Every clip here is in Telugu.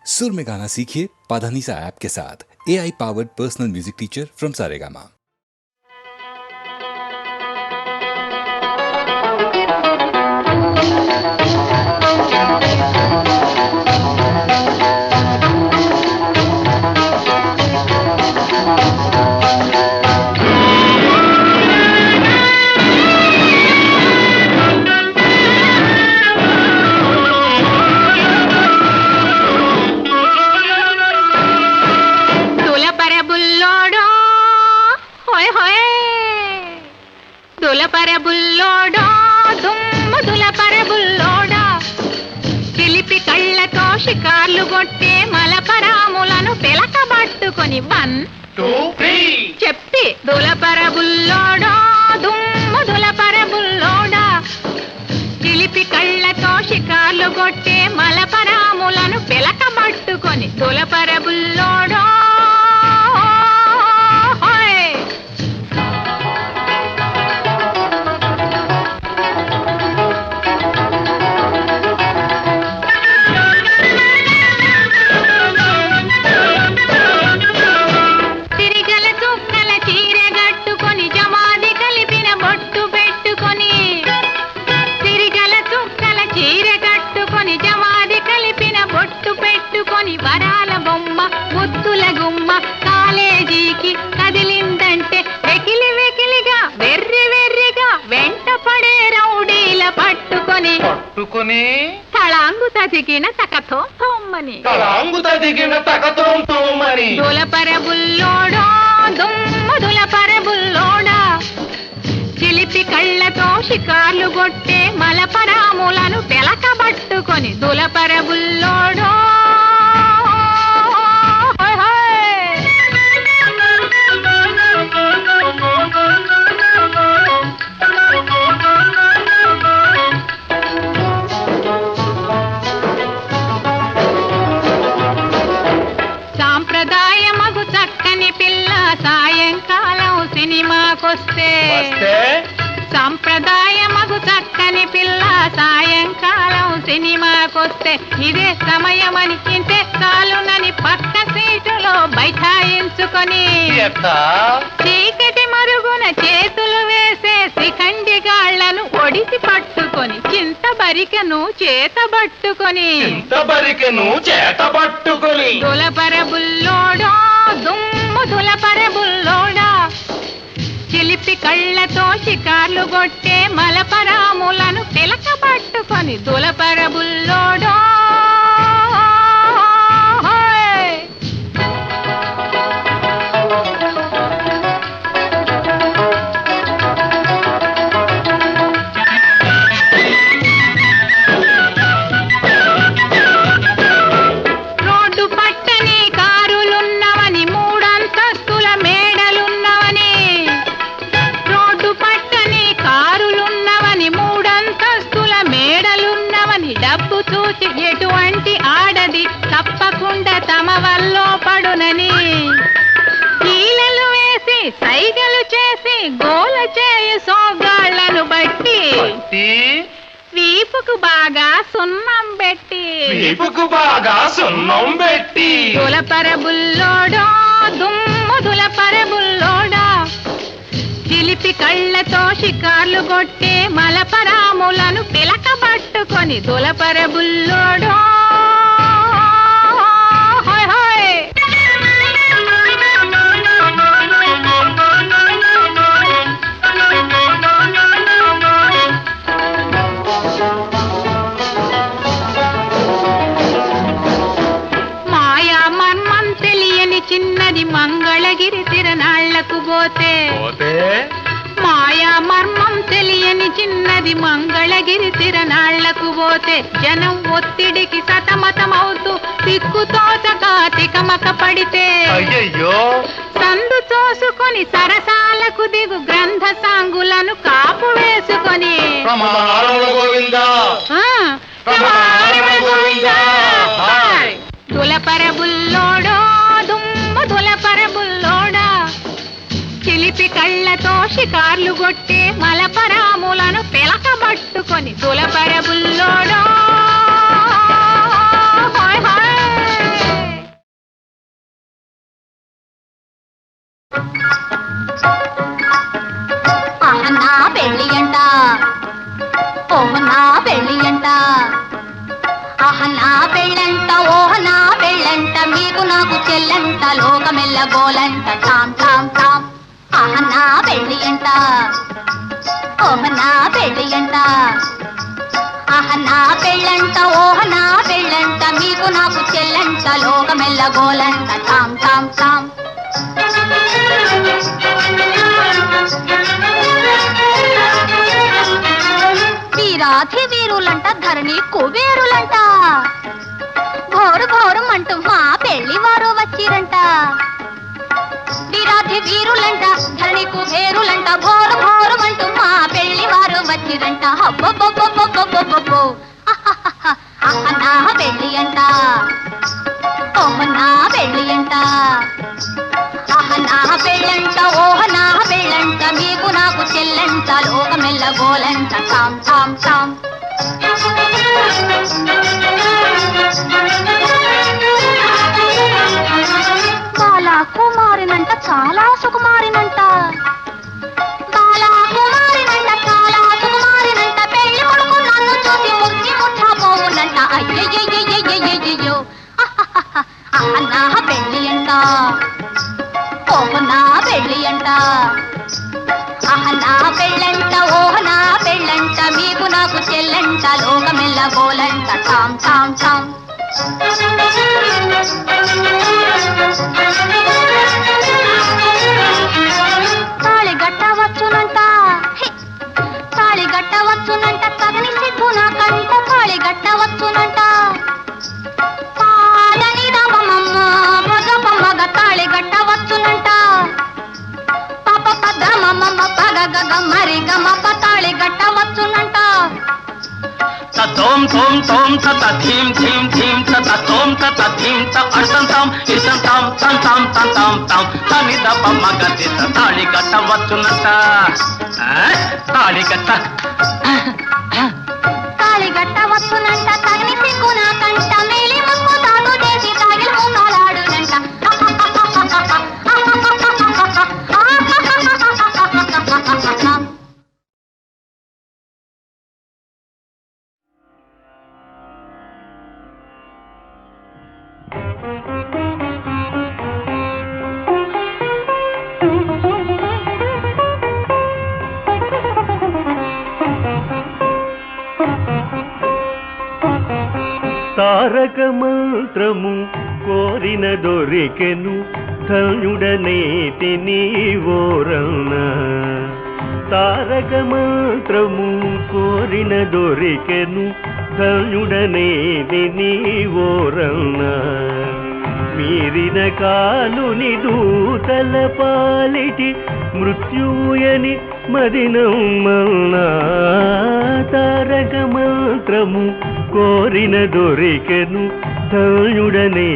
सुर में गाना सीखिए पाधानीसा ऐप के साथ। AI powered personal music teacher from Saregama. బుల్లోడా దుమ్ముదుల పరబుల్లోడా చిలిపి కళ్ళతో షికార్లు కొట్టే మలపరాములను పిలకబట్టుకొని 1 2 3 చెప్పి దులపర బుల్లోడా దుమ్ముదుల పరబుల్లోడా చిలిపి కళ్ళతో షికార్లు కొట్టే మలపరాములను పిలకబట్టుకొని దులపర బుల్లోడా వరాల బొమ్మ ముద్దుల గుమ్మ కాలేజీకి కదిలిందంటే వెకిలి వెకిలిగా వెర్రి వెర్రిగా వెంట పడే రౌడీల పట్టుకొని తళాంగు తదిగిన తకతోమని దులపర బుల్లోడా దుమ్ముదుల పరబుల్లోడా చిలిపి కళ్ళతో షికార్లు కొట్టే మలపరాములను పిలకబట్టుకొని దులపర బుల్లోడా సాంప్రదాయమగు చక్కని పిల్ల సాయంకాలం సినిమాకొస్తే సంప్రదాయమగు చక్కని పిల్ల సాయంకాలం సినిమాకొస్తే ఇదే సమయమని ఇంతే చాలునని పక్క సీటులో బైఠాయించుకొని చీకటి మరుగున చేతులు వేసే శిఖండి గాళ్లను ఒడిసి పట్టుకొని చింతబరికెను చేతబట్టుకొని దులపర బుల్లోడా దుమ్ముదుల పరబుల్లోడా చిలిపి కళ్ళతో షికార్లు కొట్టే మలపరాములను పిలకబట్టుకొని దులపర బుల్లోడా ఎటువంటి ఆడది తప్పకుండా తమ వల్లో పడునని కీలలు వేసి సైగలు చేసి గోల చేయు సోగాళ్లను బట్టి వీపుకు బాగా సున్నం పెట్టి దులపర బుల్లోడా దుమ్ముదుల పరబుల్లోడా చిలిపి కళ్ళతో షికార్లు కొట్టే మలపరాములను పిలకబట్టుకొని దులపర బుల్లోడా మాయా మర్మం తెలియని చిన్నది మంగళగిరి తిరణాళ్లకు పోతే మాయా మర్మం తెలియని చిన్నది మంగళగిరి తిరణాళ్లకు పోతే జనం ఒత్తిడికి సతమతమవుతూ దిక్కుతోచక తికమక పడితే సందు తోసుకొని సరసాలకు దిగు గ్రంథ సాంగులను కాపు వేసుకొని దులపర బుల్లోడా దుమ్ముదుల పరబుల్లోడా చిలిపి కళ్ళతో షికార్లు కొట్టే మలపరాములను పిలకబట్టుకొని దులపర బుల్లోడా చెల్లంట లోకమెల్ల గోలంట టామ్ టామ్ టామ్ ఆహనా పెళ్ళి అంట ఓహనా పెళ్ళి అంట ఆహనా పెళ్ళంట ఓహనా పెళ్ళంట మీకు నాకు చెల్లంట లోకమెల్ల గోలంట టామ్ టామ్ టామ్ వీరాధి వీరులంట ధరణి కుబేరులంట భోరు భోరుమంటూ మా పెళ్లి వారు వచ్చిరంట వీరాధి వీరులంట ధరణి కుబేరులంట భోరు భోరుమంటూ మా పెళ్లి వారు వచ్చిరంట హబ్బబ్బబ్బబ్బబ్బబ్బబ్బో అహనా పెళ్లి అంట ఓహనా పెళ్లి అంట అహనా పెళ్ళంట ఓహనా పెళ్ళంట మీకు నాకు చెల్లంట లోకమెల్ల గోలంట టామ్ టామ్ టామ్ బాలా కుమారినంట చాలా సుకుమారినంట బాలా కుమారినంట చాలా సుకుమారినంట పెళ్లి కొడుకు నన్ను చూసి ముచ్చి ముచ్చపోవునంట అయ్యయ్యయ్యయ్యయ్యయ్యో అహనా పెళ్లి అంట ఓహనా పెళ్ళి అంట అహనా పెళ్ళంట ఓహనా పెళ్ళంట మీకు నాకు చెల్లంట లోకమెల్ల గోలంట టామ్ టామ్ టామ్ తాళి గట్టవచ్చునంట తాళి గట్టవచ్చునంట తగని సిద్ధు నాకంట తాళి గట్టవచ్చునంట పాదని రామమ్మ మగ తాళి గట్టవచ్చునంట పాప పద్రమమ్మ పగ గగ మరి గమ పతాళి గట్టవచ్చునంట తోం తోం తోం తత ధీం ధీం ధీం తత తోం తత ధీం త అర్థం తాం ఇసం తాం తం తాం తం తాం తాం తని దప మగది తాళి కట్టవచ్చునంట తాళి కట్ట తాళి గట్టవచ్చునంట తగని సిగ్గు నాకంట మేలి ముక్కు తాను చేసి తాగిలి మున్నాలాడునంట తారక మంత్రము కోరిన దొరికెను ధన్యుడనేతి నీవోరన్న తారక మంత్రము కోరిన దొరికెను ధన్యుడనేతి నీవోరన్న మీరిన కాలుని దూతల పాలిటి మృత్యుయని మదినమ్మన్నా తారక మంత్రము కోరిన దొరికెను ధన్యుడనే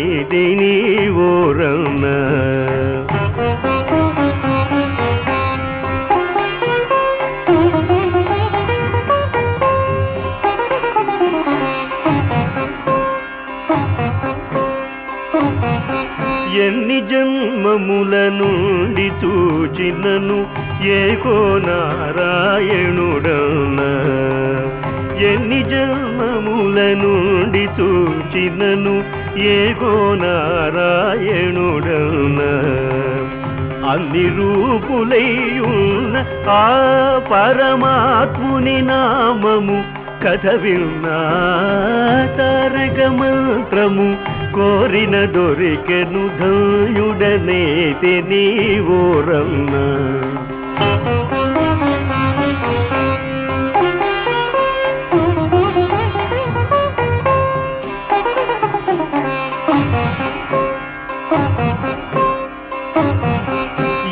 నీవోరన్న ఎన్ని జన్మముల నుండి చూచినను ఏకో నారాయణుడన్న ఎన్ని జన్మముల నుండి చూచినను ఏకో నారాయణుడన్న అన్ని రూపులైయున్న ఆ పరమాత్ముని నామము కథ విన్నా తారక మంత్రము కోరిన దొరికెను ధన్యుడనేతి నీవోరన్న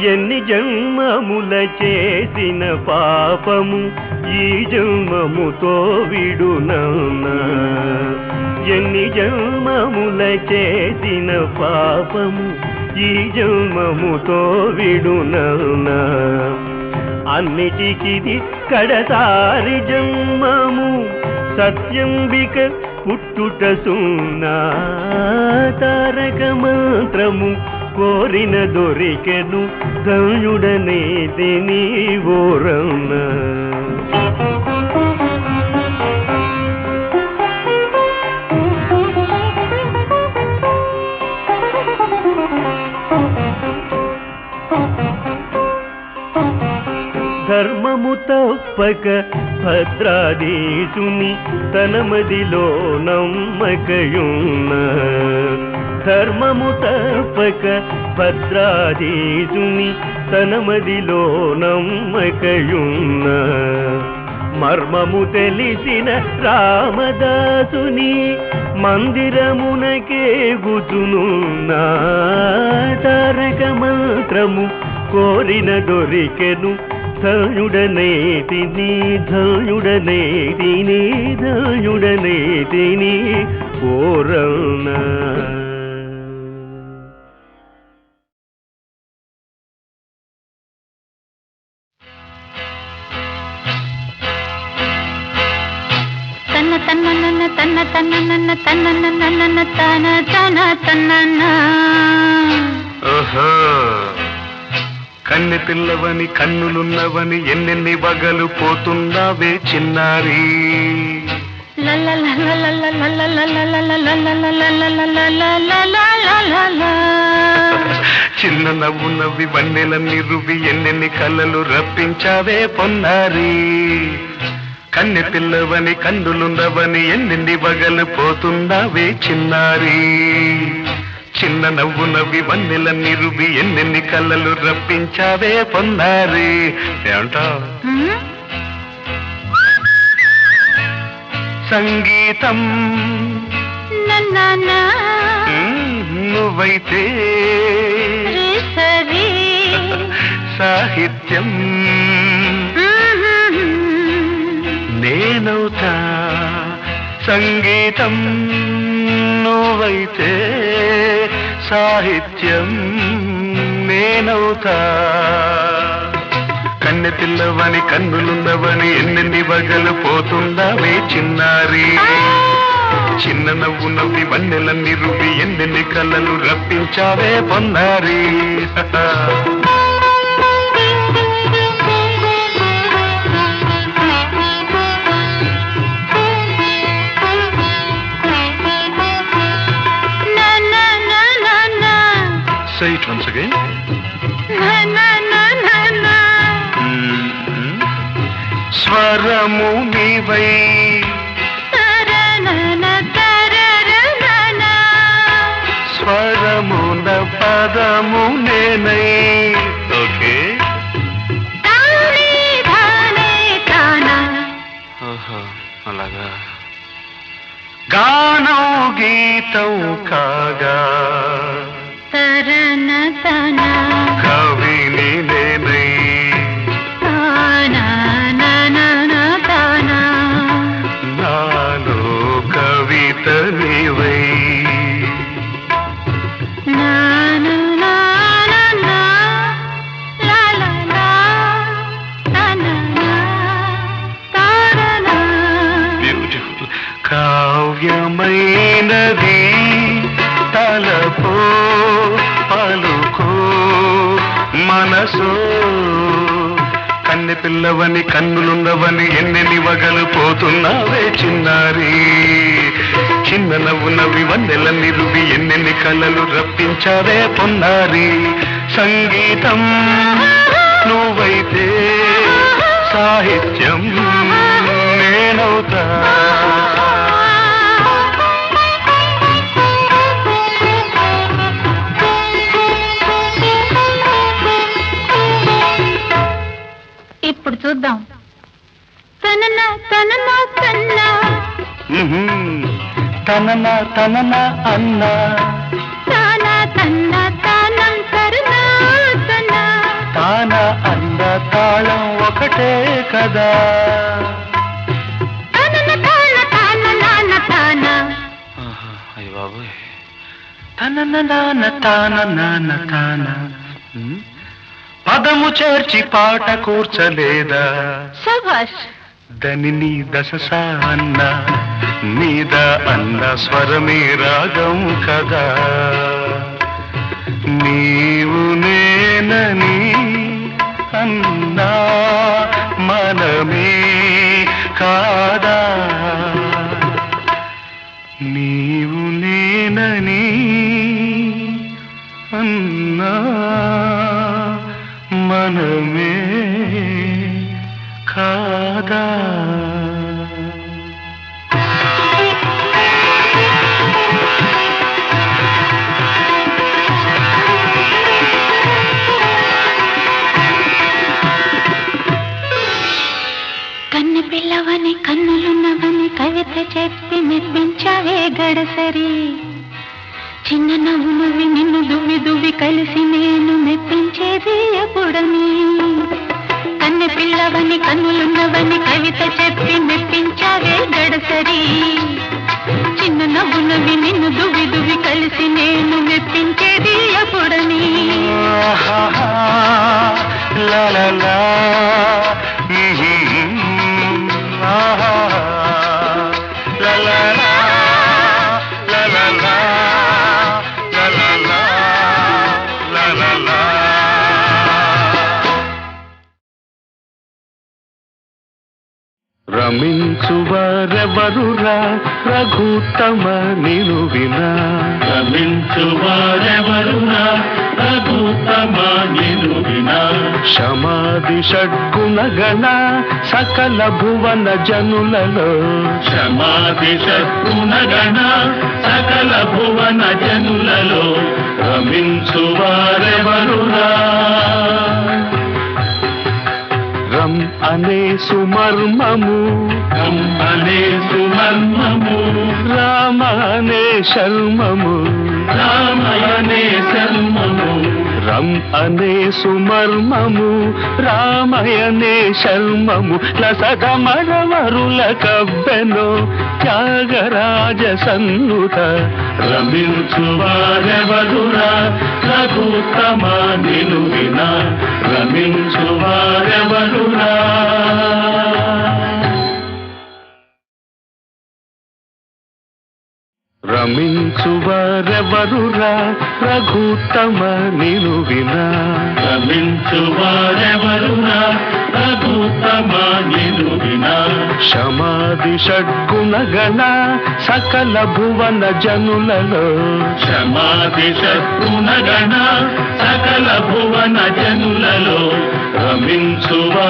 ఎన్ని జన్మముల చేసిన పాపము ఈ జన్మముతో విడునన్నా ఎన్ని జన్మముల చేసిన పాపము ఈ జన్మముతో విడునన్నా అన్నిటికిది కడతారి జన్మము సత్యంబిక పుట్టుట సున్నా తారక మంత్రము కోరిన దొరికెను ధన్యుడనేతి నీవోరన్న ధర్మము తప్పక భద్రాధీశుని తన మదిలో నమ్మకయున్న ధర్మము తప్పక భద్రాధీశుని తన మదిలో నమ్మకయున్న మర్మము తెలిసిన రామదాసుని మందిరమునకే గుతునున్నా తారక మంత్రము కోరిన దొరికెను ధనుడనేతిని ధనుడనేతిని ధనుడనేతిని ఓరన్నా. తన్న తన్న తన్న తన తన తన్న. ఓహో కన్నె పిల్లవని కన్నులున్నవని ఎన్నెన్ని వగలు పోతున్నావే చిన్నారి. చిన్న నవ్వు నవ్వి వన్నెలన్నీ రువి ఎన్నెన్ని కళ్ళలు రప్పించావే పొన్నారి. కన్నె పిల్లవని కన్నులున్నవని ఎన్నెన్ని వగలు పోతున్నావే చిన్నారి. చిన్న నవ్వు నవ్వి వన్నెలన్నీ రువి ఎన్నెన్ని కళ్ళలు రప్పించావే పొన్నారి. ఏమంటావు? సంగీతం నువ్వైతే సాహిత్యం నేనవుతా. సంగీతం నువ్వైతే సాహిత్యం నేనవుతా. కన్నె పిల్లవని కన్నులున్నవని ఎన్నెన్ని వగలు పోతుందావే చిన్నారి. చిన్న నవ్వు నవ్వి వన్నెలన్నీ రువి ఎన్నెన్ని కళ్ళలు రప్పించావే పొన్నారి. Say it once again. స్వరము నీవై స్వరమున పదము నేనై. ఓకే అలాగా. గానం గీతం కాగా కవిని నేనై. నాలో కవిత నీవై. బ్యూటిఫుల్. కావ్యమైనది తలపో పలుకో మనసో. కన్నె పిల్లవని కన్నులున్నవని ఎన్నెన్ని వగలు పోతున్నావే చిన్నారి. చిన్న నవ్వు నవ్వి వన్నెలన్నీ రువి ఎన్నెన్ని కళ్ళలు రప్పించావే పొన్నారి. సంగీతం నువ్వైతే సాహిత్యం నేనవుతా. ఇప్పుడు చూద్దాం. తనన తనన తన్న తనన తనన అన్న తాన తన్న తానం తరుణ తన తాన అన్న తాళం ఒకటే కదా. తనన తాన తాన నాన్న తాన. అయ్య బాబోయ్. తనన నాన్న తాన నాన్న తాన. పదము చేర్చి పాట కూర్చలేదా. శభాష్. దని దశ అన్న మీద అన్న స్వరమే రాగం కదా. నీవు నేనని అన్నా మనమే కాదా. నీవు నేనని అన్నా మనమే కాదా కన్ను పిల్లవని కన్నులున్నవని కవిత చెప్పి మెప్పించావే గడసరి చిన్న నవ్వు నవ్వి నిన్ను దువ్వి దువ్వి కలిసి నేను మెప్పించేది ఎప్పుడని కన్ను పిల్లవని కన్నులున్నవని కవిత చెప్పి మెప్పించావే గడసరి చిన్న నవ్వు నవ్వి నిన్ను దువ్వి దువ్వి కలిసి నేను మెప్పించేది ఎప్పుడని లా లా లా రమించువారెవరురా రఘుత్తమ నిను వినా రమించువారెవరురా రఘుత్తమ నిను వినా క్షమాది షడ్గుణగణ సకల భువన జనులలో క్షమాది షడ్గుణగణ సకల భువన జనులలో రమించువారెవరురా రం అనే సుమర్మము రం అనే సుమర్మము రామ అనే శర్మము రామయనే శర్మము రం అనే సుమర్మము రామయనే శర్మము లసగమరవరుల కవ్వెను త్యాగరాజ సన్నుత రమించువారెవరురా రఘుత్తమ నిను వినా రమించువారెవరురా రమించువారెవరురా రఘుత్తమ నిను వినా రమించువారెవరురా రఘుత్తమ నిను వినా క్షమాది షడ్గుణగణ సకల భువన జనులలో క్షమాది షడ్గుణగణ సకల భువన జనులలో రమించువారెవరురా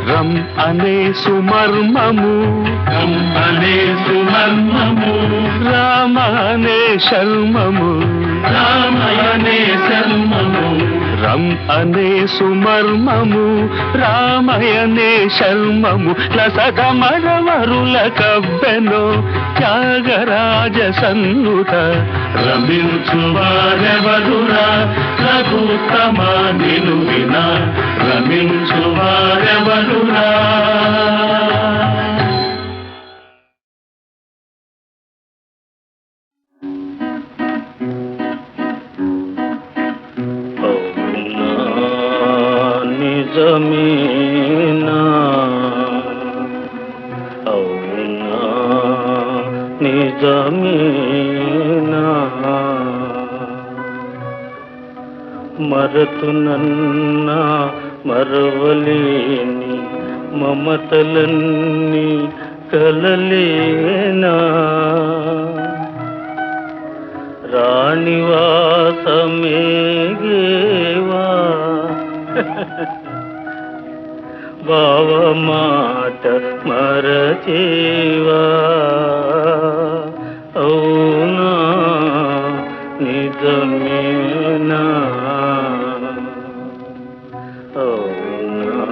రం అనే సుమర్మము రం అనే సుమర్మము రామ అనే శర్మము రామయనే శర్మము రం అనే సుమర్మము రామయనే శర్మము లసగమరవరుల కవ్వెను త్యాగరాజ సన్నుత రమించువారెవరురా రఘుత్తమ నిను వినా రమించువారెవరురా నిజమేనా అవునా నిజమేనా మరతునన్నా మరవలేని మమతలన్నీ కలలేనా రాణివాసమేగేవా బావ మాట మరచేవా అవునా నిజమేనా అవునా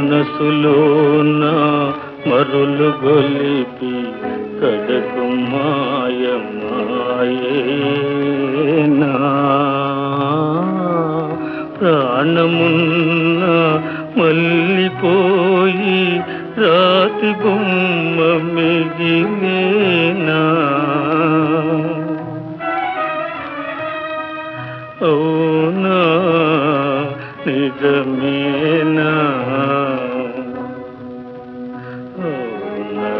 మనసులోన మరులు గొలిపి కడకు మాయమాయేనా ప్రాణమున్న మల్లిపోయి రాతి బొమ్మ మిగిలేనా అవునా నిజమేనా అవునా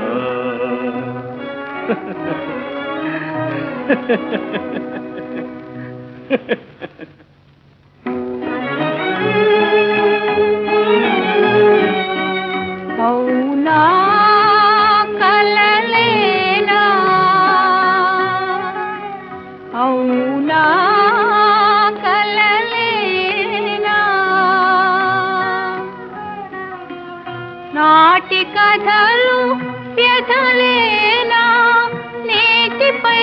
అవునా కలలేనా అవునా కలలేనా నాటి కథలు వ్యధలేనా నీటిపై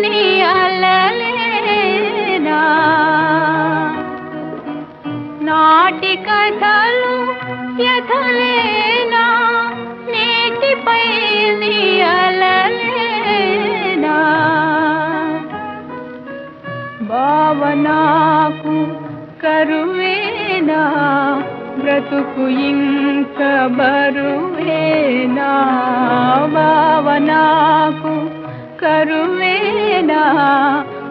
నీ అలలేనా నాటి కథలు వ్యధలేనా నీటిపై నీ అలలేనా భావనాకు కరువేనా బ్రతుకు ఇంక బరువేనా భావనాకు కరువేనా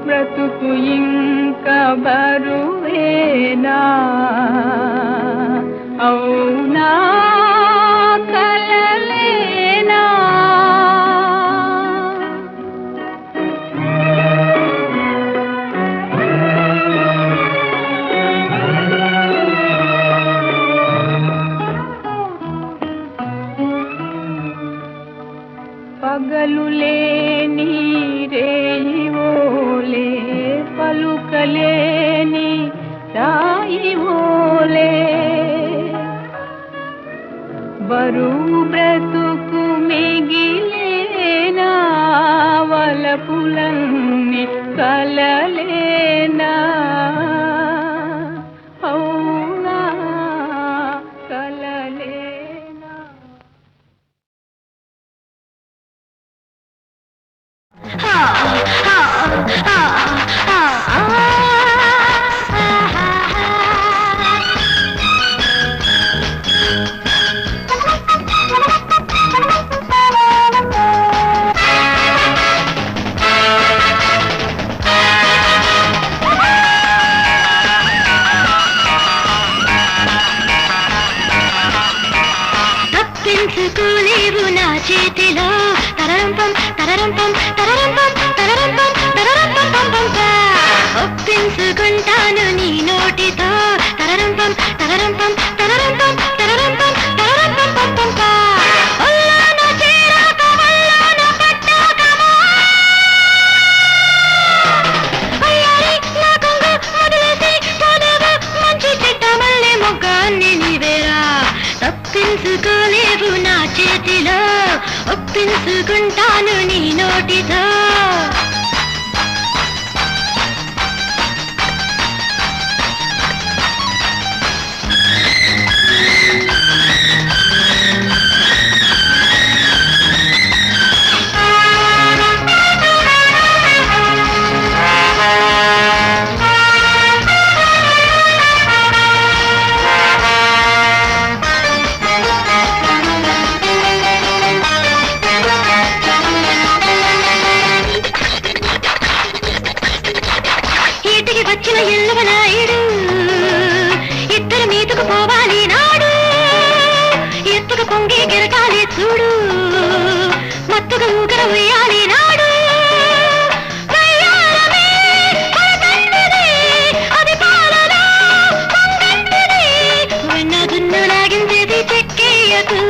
బ్రతుకు ఇంక బరువేనా అవునా కలలేనా పగలు లేని రేయివోలే పలుకలేని రాయివోలే బరువు బ్రతుకు మిగిలేనా వలపులన్నీ కలలేనా అవునా కలలేనా తప్పించుకోలేవు నా చేతిలో తరరంపం తరరంపం తరరంపం తరరంపం తరరంపం పంపం ఒప్పించుకుంటాను నీ నోటితో తరరంపం తరరంపం తరరంపం తరరంపం తరరంపం పంపం ఒళ్ళోన చేరాక ఒళ్ళోన పట్టాకమా అయ్యారి నా కొంగు వదిలేసి పోలేవు మంచి చెట్ట మల్లె మొగ్గ అన్ని నీవేరా తప్పించుకోలేవు నా చేతిలో ఒప్పించుకుంటాను నీ నోటితో వచ్చిన ఎల్లవనాయుడు ఇద్దరు మీదకు పోవాలి నాడు ఎత్తుకు పొంగి గిరకాలి చూడు మత్తుగా ఊగర వేయాలి నాడు అది పాలలో వెన్నదున్ను లాగించేది చెక్కేయకు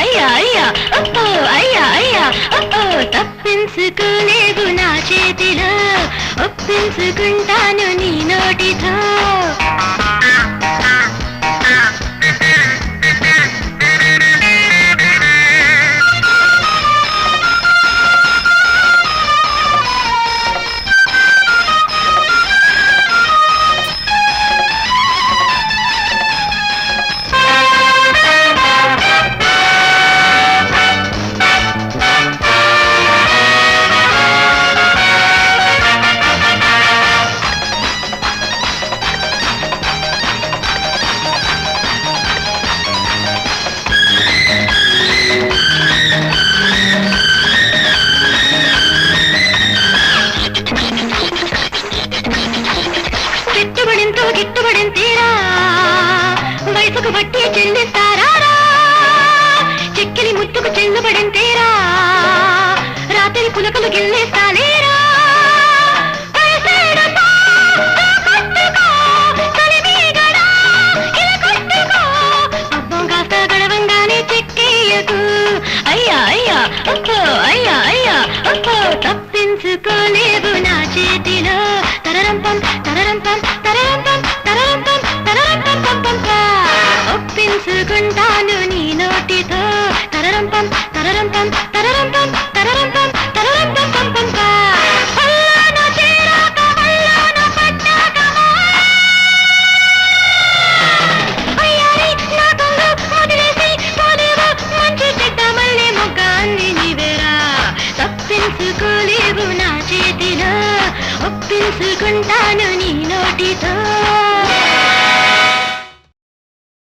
అయ్యా అయ్యా అప్పో అయ్యా అయ్యా అప్పో తప్పించుకోలేవు నా చేతిలో ఒప్పించుకుంటాను నీ నోటితో గిట్టుబడింతేరా వయసుకు బట్టి చెల్లిస్తారా చెక్కిలి ముట్టుకు చెల్లుబడింతేరా రాత్రి పులకలు గిల్లేస్తానేరా తప్పించుకోలేవు నా చేతిలో తరరంపం తరరంపం తరరంపం తరరంపం తరరంపం పంపంప ఒప్పించుకుంటాను నీ నోటితో తరరంపం తరరంపం తరరంపం తరరంపం తరరంపం పంపంప అల్లాన చేరాక అల్లాన పట్టాక అయ్యారి నా కొంగు వదిలేసి పోలేవు మంచి చెడ్డ మళ్ళీ మొగ్గ అన్ని నీవేరా తప్పించుకోలేవు నా చేతిలో ఒప్పించుకుంటాను నీ నోటితో